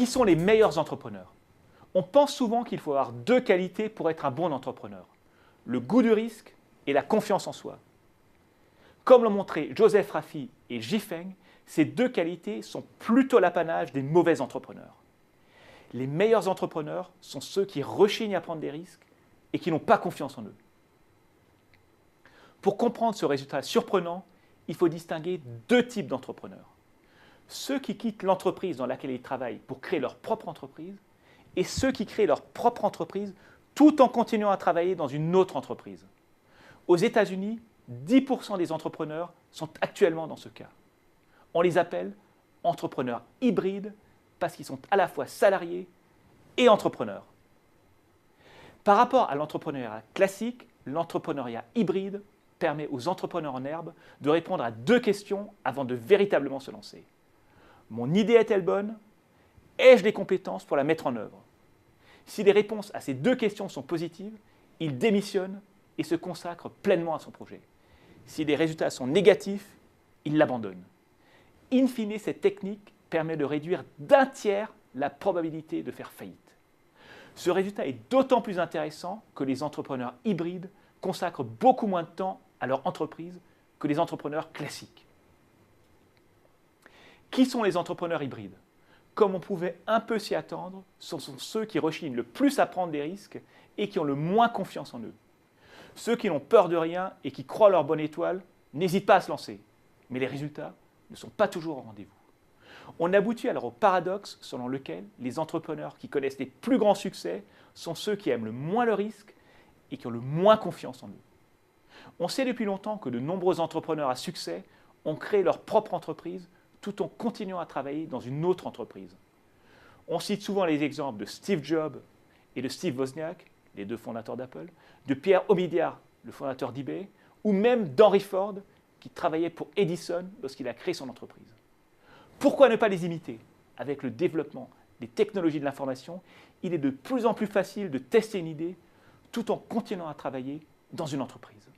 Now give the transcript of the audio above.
Qui sont les meilleurs entrepreneurs? On pense souvent qu'il faut avoir deux qualités pour être un bon entrepreneur, le goût du risque et la confiance en soi. Comme l'ont montré Joseph Rafi et Jifeng, ces deux qualités sont plutôt l'apanage des mauvais entrepreneurs. Les meilleurs entrepreneurs sont ceux qui rechignent à prendre des risques et qui n'ont pas confiance en eux. Pour comprendre ce résultat surprenant, il faut distinguer deux types d'entrepreneurs. Ceux qui quittent l'entreprise dans laquelle ils travaillent pour créer leur propre entreprise et ceux qui créent leur propre entreprise tout en continuant à travailler dans une autre entreprise. Aux États-Unis, 10% des entrepreneurs sont actuellement dans ce cas. On les appelle entrepreneurs hybrides parce qu'ils sont à la fois salariés et entrepreneurs. Par rapport à l'entrepreneuriat classique, l'entrepreneuriat hybride permet aux entrepreneurs en herbe de répondre à deux questions avant de véritablement se lancer. Mon idée est-elle bonne? Ai-je les compétences pour la mettre en œuvre? Si les réponses à ces deux questions sont positives, il démissionne et se consacre pleinement à son projet. Si les résultats sont négatifs, il l'abandonne. In fine, cette technique permet de réduire d'un tiers la probabilité de faire faillite. Ce résultat est d'autant plus intéressant que les entrepreneurs hybrides consacrent beaucoup moins de temps à leur entreprise que les entrepreneurs classiques. Qui sont les entrepreneurs hybrides? Comme on pouvait un peu s'y attendre, ce sont ceux qui rechignent le plus à prendre des risques et qui ont le moins confiance en eux. Ceux qui n'ont peur de rien et qui croient leur bonne étoile n'hésitent pas à se lancer, mais les résultats ne sont pas toujours au rendez-vous. On aboutit alors au paradoxe selon lequel les entrepreneurs qui connaissent les plus grands succès sont ceux qui aiment le moins le risque et qui ont le moins confiance en eux. On sait depuis longtemps que de nombreux entrepreneurs à succès ont créé leur propre entreprise tout en continuant à travailler dans une autre entreprise. On cite souvent les exemples de Steve Jobs et de Steve Wozniak, les deux fondateurs d'Apple, de Pierre Omidyar, le fondateur d'eBay, ou même d'Henry Ford, qui travaillait pour Edison lorsqu'il a créé son entreprise. Pourquoi ne pas les imiter? Avec le développement des technologies de l'information, il est de plus en plus facile de tester une idée tout en continuant à travailler dans une entreprise.